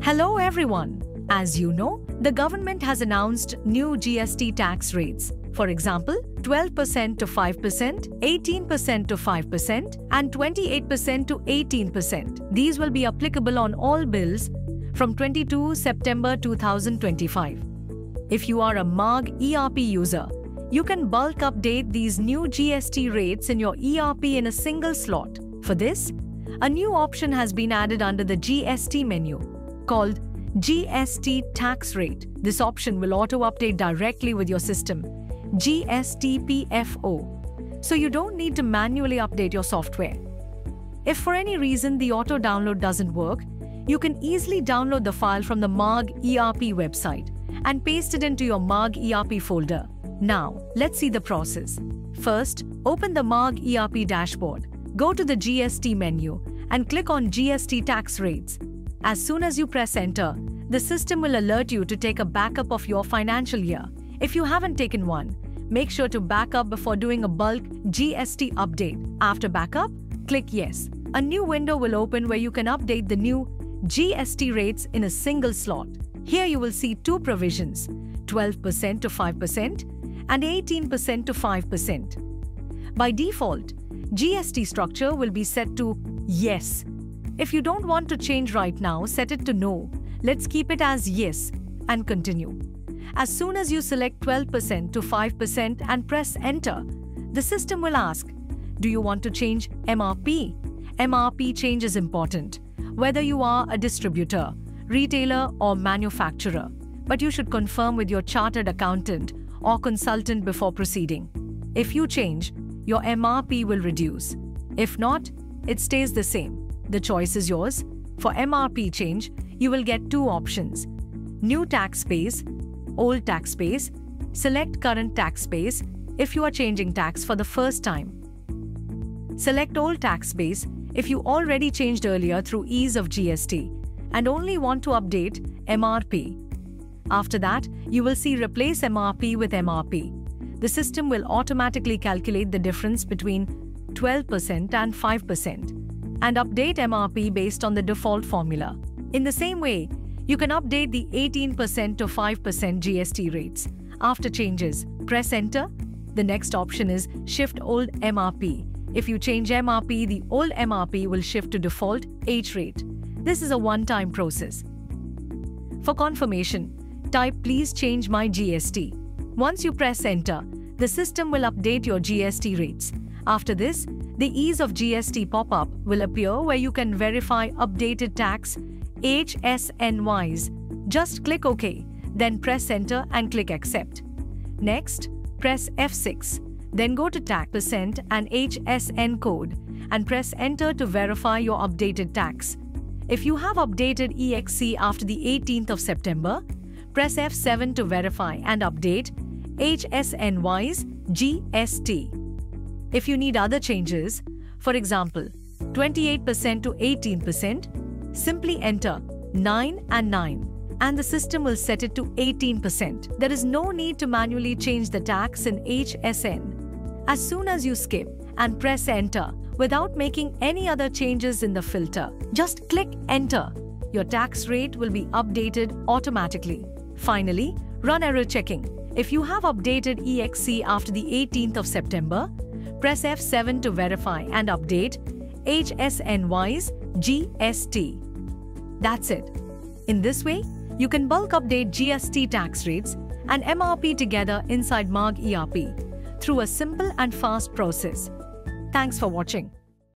Hello everyone. As you know, the government has announced new GST tax rates. For example, 12% to 5%, 18% to 5%, and 28% to 18%. These will be applicable on all bills from 22 September 2025. If you are a MAG ERP user, you can bulk update these new GST rates in your ERP in a single slot. For this, a new option has been added under the GST menu, called GST tax rate. This option will auto-update directly with your system, GST-PFO, so you don't need to manually update your software. If for any reason the auto-download doesn't work, you can easily download the file from the MAG ERP website and paste it into your MAG ERP folder. Now, let's see the process. First, open the MAG ERP dashboard, go to the GST menu, and click on GST tax rates. As soon as you press enter, the system will alert you to take a backup of your financial year. If you haven't taken one, make sure to back up before doing a bulk GST update. After backup, click Yes. A new window will open where you can update the new GST rates in a single slot. Here you will see two provisions, 12% to 5% and 18% to 5%. By default, GST structure will be set to Yes. If you don't want to change right now, set it to No. Let's keep it as Yes and continue. As soon as you select 12% to 5% and press Enter, the system will ask, do you want to change MRP? MRP change is important, whether you are a distributor, retailer or manufacturer, but you should confirm with your chartered accountant or consultant before proceeding. If you change, your MRP will reduce. If not, it stays the same. The choice is yours. For MRP change, you will get two options: new tax base, old tax base. Select current tax base if you are changing tax for the first time. Select old tax base if you already changed earlier through ease of GST and only want to update MRP. After that, you will see Replace MRP with MRP. The system will automatically calculate the difference between 12% and 5% and update MRP based on the default formula. In the same way, you can update the 18% to 5% GST rates. After changes, press Enter. The next option is Shift Old MRP. If you change MRP, the old MRP will shift to default H rate. This is a one-time process. For confirmation, type Please change my GST. Once you press Enter, the system will update your GST rates. After this, the Ease of GST pop-up will appear where you can verify updated tax HSNYs. Just click OK, then press Enter and click Accept. Next, press F6, then go to tax percent and HSN code and press Enter to verify your updated tax. If you have updated EXC after the 18th of September, press F7 to verify and update HSNY's GST. If you need other changes, for example, 28% to 18%, simply enter 9 and 9 and the system will set it to 18%. There is no need to manually change the tax in HSN. As soon as you skip and press Enter without making any other changes in the filter, just click Enter. Your tax rate will be updated automatically. Finally, run error checking. If you have updated EXC after the 18th of September, press F7 to verify and update HSNY's GST. That's it. In this way, you can bulk update GST tax rates and MRP together inside MAG ERP through a simple and fast process. Thanks for watching.